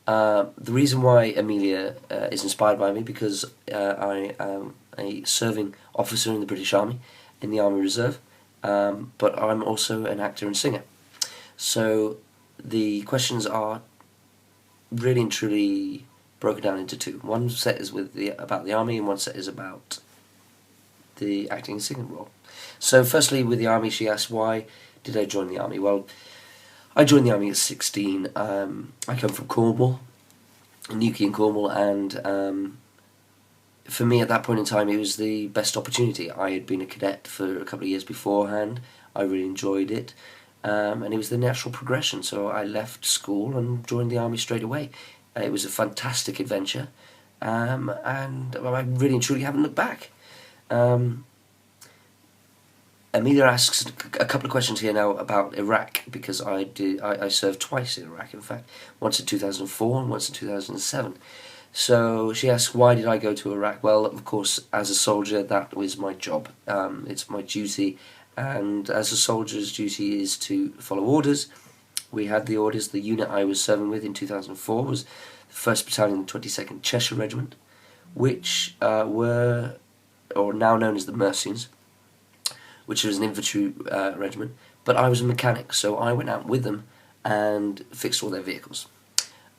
The reason why Amelia is inspired by me because I am a serving officer in the British Army, in the Army Reserve, but I'm also an actor and singer. So the questions are really and truly broken down into two. One set is about the Army, and one set is about the acting and singing role. So firstly, with the Army, she asked, why did I join the Army? Well, I joined the Army at 16. I come from Cornwall, Newquay in Cornwall, and for me at that point in time it was the best opportunity. I had been a cadet for a couple of years beforehand. I really enjoyed it, and it was the natural progression, so I left school and joined the Army straight away. It was a fantastic adventure, and I really and truly haven't looked back. Amelia asks a couple of questions here now about Iraq, because I served twice in Iraq, in fact, once in 2004 and once in 2007. So she asks, why did I go to Iraq? Well, of course, as a soldier, that was my job. It's my duty, and as a soldier's duty is to follow orders. We had the orders. The unit I was serving with in 2004 was the 1st Battalion, 22nd Cheshire Regiment, which were, or now known as the Mercians, which was an infantry regiment, but I was a mechanic, so I went out with them and fixed all their vehicles.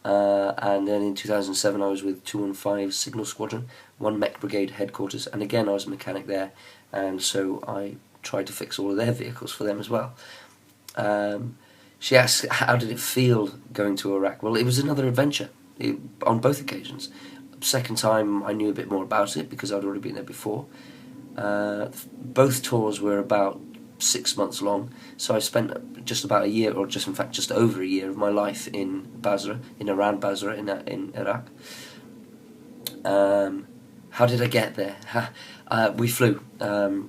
And then in 2007 I was with 215 Signal Squadron, 1 Mech Brigade headquarters, and again I was a mechanic there, and so I tried to fix all of their vehicles for them as well. She asked, how did it feel going to Iraq? Well, it was another adventure, on both occasions. Second time I knew a bit more about it because I'd already been there before. Both tours were about 6 months long, so I spent just about a year, or just in fact just over a year of my life in Basra, around Basra in Iraq. How did I get there? We flew.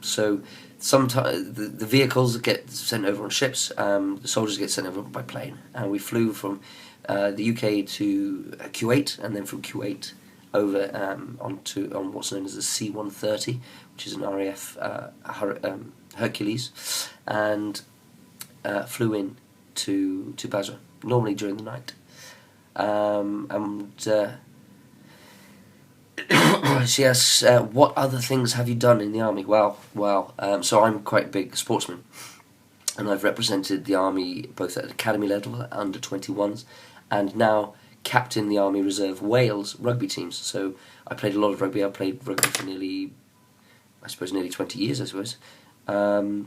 So sometimes the vehicles get sent over on ships, the soldiers get sent over by plane, and we flew from the UK to Kuwait, and then from Kuwait over on what's known as the C-130, which is an RAF Hercules, and flew in to Basra, normally during the night. She asks, what other things have you done in the Army? Well, so I'm quite a big sportsman, and I've represented the Army both at academy level, under 21s, and now captain the Army Reserve Wales rugby teams. So I played a lot of rugby. I played rugby for nearly 20 years, I suppose. I've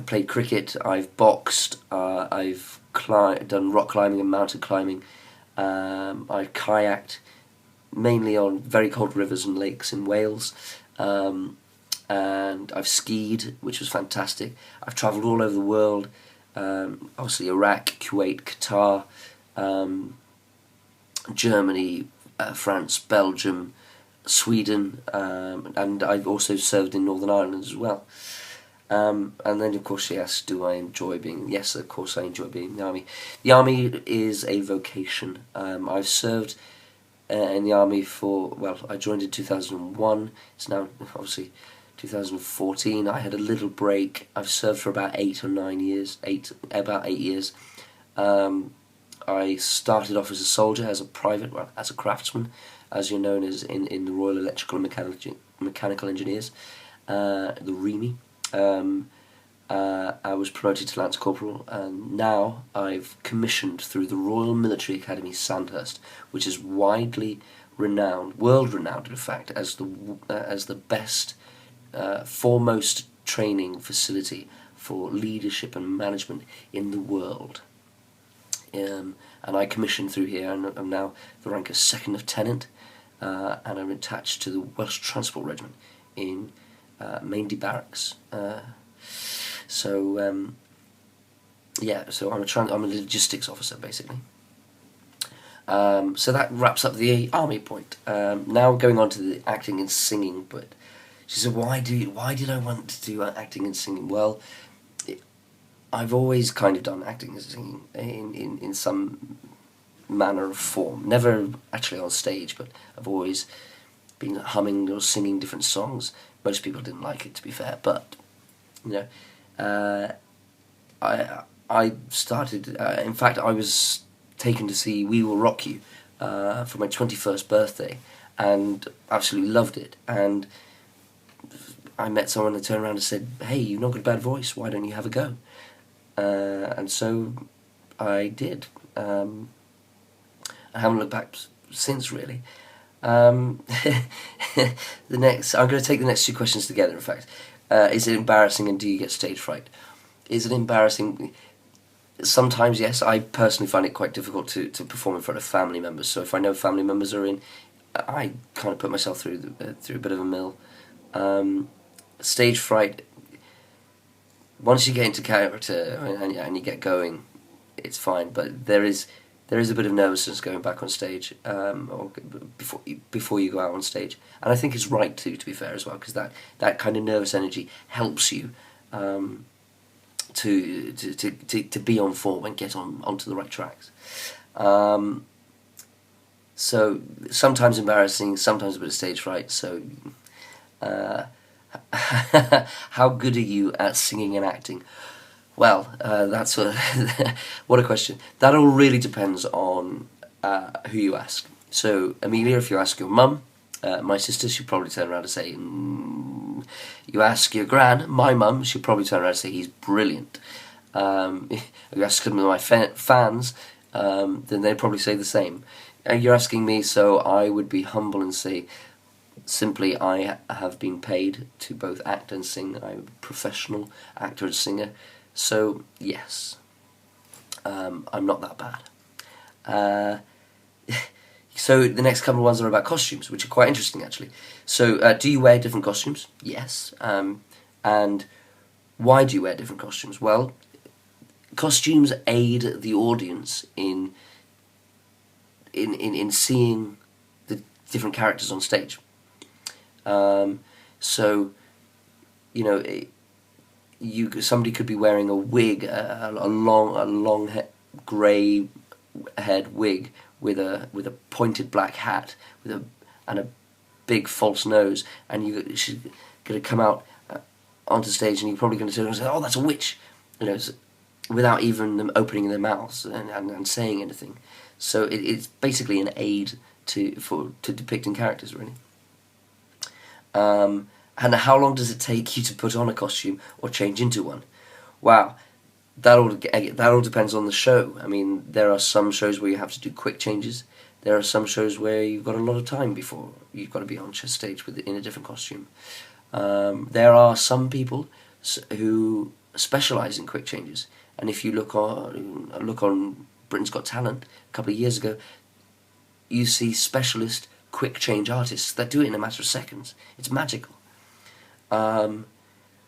played cricket, I've boxed, I've done rock climbing and mountain climbing, I've kayaked, mainly on very cold rivers and lakes in Wales, and I've skied, which was fantastic. I've travelled all over the world, obviously Iraq, Kuwait, Qatar, Germany, France, Belgium, Sweden, and I've also served in Northern Ireland as well. And then of course she asked, do I enjoy being... Yes, of course I enjoy being in the Army. The Army is a vocation. I've served in the Army for, well, I joined in 2001, it's now obviously 2014. I had a little break. I've served for about 8 or 9 years, about 8 years. I started off as a soldier, as a private, well, as a craftsman, as you're known as in the Royal Electrical and Mechanical Engineers, the REME. I was promoted to Lance Corporal, and now I've commissioned through the Royal Military Academy Sandhurst, which is widely renowned, world renowned in fact, as the best, foremost training facility for leadership and management in the world. And I commissioned through here, and I'm now the rank of 2nd Lieutenant, and I'm attached to the Welsh Transport Regiment in Maindy Barracks. So I'm a logistics officer basically. So that wraps up the Army point. Now going on to the acting and singing. But she said, why did I want to do acting and singing? Well, I've always kind of done acting and singing in some manner of form. Never actually on stage, but I've always been humming or singing different songs. Most people didn't like it, to be fair, but you know, I started. In fact, I was taken to see We Will Rock You for my 21st birthday, and absolutely loved it. And I met someone that turned around and said, "Hey, you've not got a bad voice, why don't you have a go?" And so I did. I haven't looked back since, really. I'm going to take the next two questions together, in fact. Is it embarrassing, and do you get stage fright? Is it embarrassing? Sometimes, yes. I personally find it quite difficult to perform in front of family members. So if I know family members are in, I kind of put myself through a bit of a mill. Stage fright, once you get into character and you get going, it's fine. But there is a bit of nervousness going back on stage, or before you go out on stage, and I think it's right to be fair as well, because that kind of nervous energy helps you to be on form and get onto the right tracks. So sometimes embarrassing, sometimes a bit of stage fright. So how good are you at singing and acting? Well, that's what a question. That all really depends on who you ask. So, Amelia, if you ask your mum, my sister, she'll probably turn around and say, you ask your gran, my mum, she'll probably turn around and say, he's brilliant. If you ask some of my fans, then they'd probably say the same. You're asking me, so I would be humble and say, simply, I have been paid to both act and sing. I'm a professional actor and singer. So, yes, I'm not that bad. So the next couple of ones are about costumes, which are quite interesting, actually. So, do you wear different costumes? Yes. And why do you wear different costumes? Well, costumes aid the audience in seeing the different characters on stage. So, you know, somebody could be wearing a wig, a long grey head wig with a pointed black hat and a big false nose, and she's going to come out onto stage, and you're probably going to turn and say, "Oh, that's a witch," without even them opening their mouths and saying anything. So it's basically an aid to depicting characters, really. And how long does it take you to put on a costume or change into one? Wow, that all depends on the show. I mean, there are some shows where you have to do quick changes. There are some shows where you've got a lot of time before you've got to be on stage in a different costume. There are some people who specialise in quick changes, and if you look on Britain's Got Talent a couple of years ago, you see specialist quick change artists that do it in a matter of seconds. It's magical.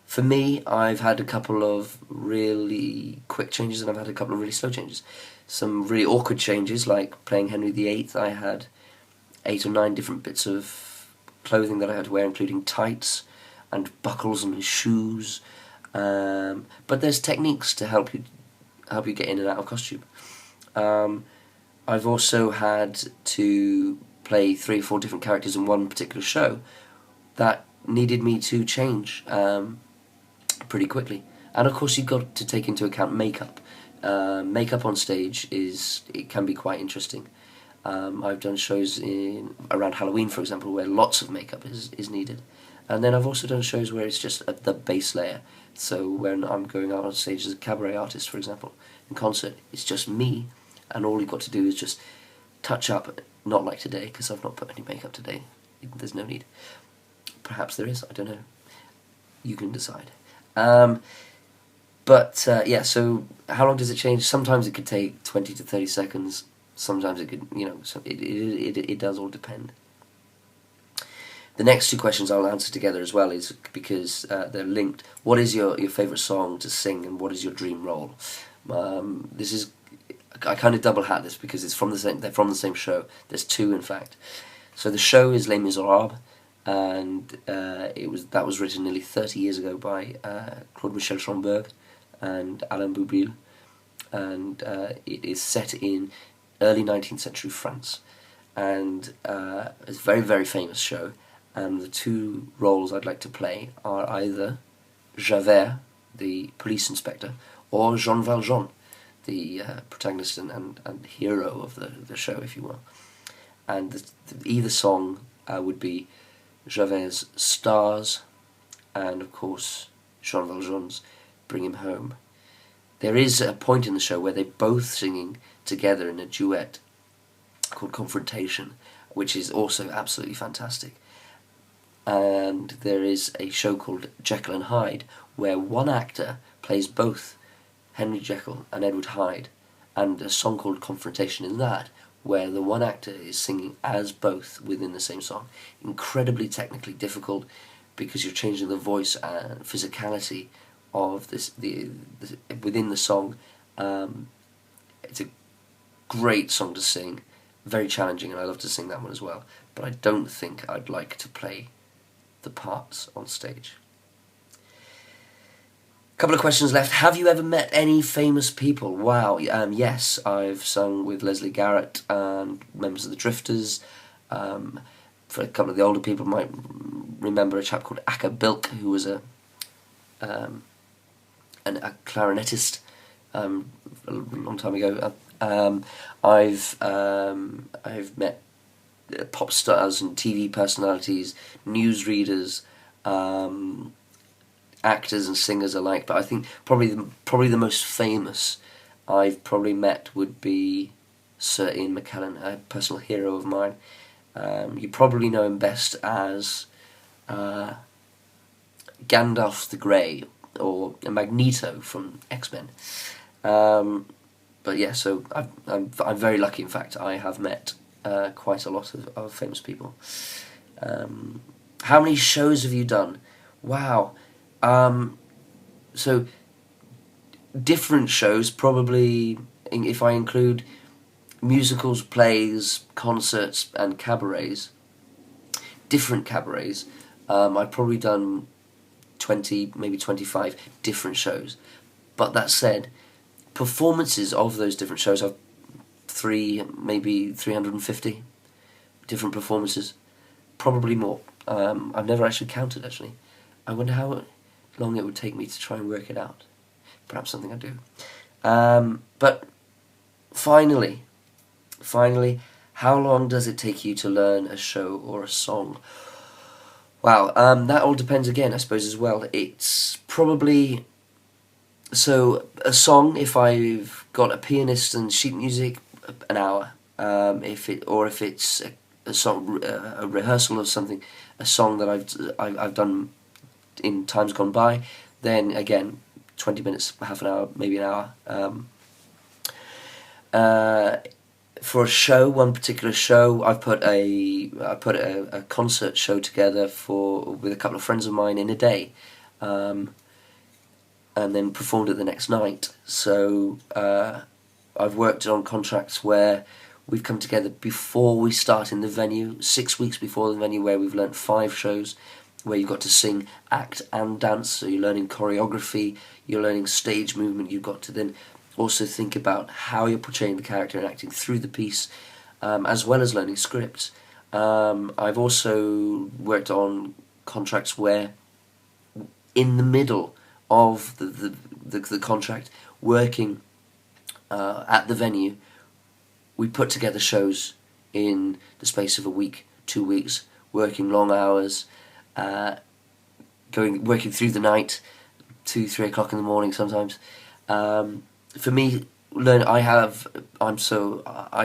For me, I've had a couple of really quick changes, and I've had a couple of really slow changes. Some really awkward changes, like playing Henry VIII. I had 8 or 9 different bits of clothing that I had to wear, including tights and buckles and shoes. But there's techniques to help you get in and out of costume. I've also had to play 3 or 4 different characters in one particular show that needed me to change pretty quickly. And of course, you've got to take into account makeup. Makeup on stage can be quite interesting. I've done shows around Halloween, for example, where lots of makeup is needed. And then I've also done shows where it's just the base layer. So when I'm going out on stage as a cabaret artist, for example, in concert, it's just me, and all you've got to do is just touch up. Not like today, because I've not put any makeup today. There's no need. Perhaps there is, I don't know. You can decide. Yeah, so how long does it change? Sometimes it could take 20 to 30 seconds. Sometimes it could, it does all depend. The next 2 questions I'll answer together as well, is because they're linked. What is your favourite song to sing, and what is your dream role? I kind of double hat this because they're from the same show. There's 2, in fact. So the show is Les Miserables, and that was written nearly 30 years ago by Claude Michel Schomburg and Alain Boublil, and it is set in early 19th century France, and it's a very, very famous show. And the 2 roles I'd like to play are either Javert, the police inspector, or Jean Valjean, the protagonist and hero of the show, if you will. And either song would be Javert's Stars, and of course Jean Valjean's Bring Him Home. There is a point in the show where they're both singing together in a duet called Confrontation, which is also absolutely fantastic. And there is a show called Jekyll and Hyde, where one actor plays both Henry Jekyll and Edward Hyde, and a song called Confrontation in that, where the one actor is singing as both within the same song. Incredibly technically difficult, because you're changing the voice and physicality of within the song. It's a great song to sing, very challenging, and I love to sing that one as well. But I don't think I'd like to play the parts on stage. Couple of questions left. Have you ever met any famous people? Wow, yes, I've sung with Leslie Garrett and members of the Drifters. For a couple of the older people might remember a chap called Akka Bilk, who was a clarinetist a long time ago. I've met pop stars and TV personalities, newsreaders, actors and singers alike. But I think probably the most famous I've probably met would be Sir Ian McKellen, a personal hero of mine. You probably know him best as Gandalf the Grey, or Magneto from X-Men. But yeah, so I'm very lucky. In fact, I have met quite a lot of famous people. How many shows have you done? Wow. So different shows, probably, if I include musicals, plays, concerts and cabarets, different cabarets, I've probably done 20, maybe 25 different shows. But that said, performances of those different shows, I've maybe 350 different performances, probably more. I've never actually counted, actually. I wonder how long it would take me to try and work it out. Perhaps something I do. But finally, how long does it take you to learn a show or a song? Wow, that all depends again, I suppose, as well. It's probably... So, a song, if I've got a pianist and sheet music, an hour. If it's a song, a rehearsal of something, a song that I've done in times gone by, then again 20 minutes, half an hour, maybe an hour. For a show, one particular show, I put a concert show together with a couple of friends of mine in a day, and then performed it the next night. So I've worked on contracts where we've come together before we start in the venue, 6 weeks before the venue, where we've learnt 5 shows, where you've got to sing, act and dance. So you're learning choreography, you're learning stage movement, you've got to then also think about how you're portraying the character and acting through the piece, as well as learning scripts. I've also worked on contracts where in the middle of the contract, working at the venue, we put together shows in the space of a week, 2 weeks, working long hours, working through the night, 2-3 o'clock in the morning sometimes. For me, I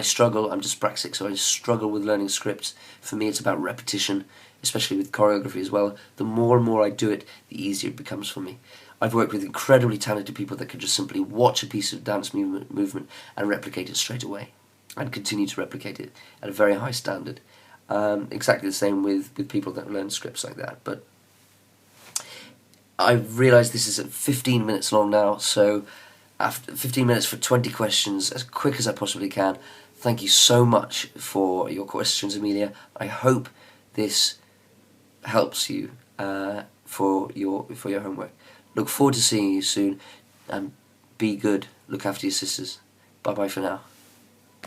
struggle. I'm dyspraxic, so I struggle with learning scripts. For me, it's about repetition, especially with choreography as well. The more and more I do it, the easier it becomes for me. I've worked with incredibly talented people that can just simply watch a piece of dance movement and replicate it straight away, and continue to replicate it at a very high standard. Exactly the same with people that learn scripts like that. But I realise this is at 15 minutes long now, so after 15 minutes for 20 questions, as quick as I possibly can. Thank you so much for your questions, Amelia. I hope this helps you for your homework. Look forward to seeing you soon, and be good. Look after your sisters. Bye bye for now.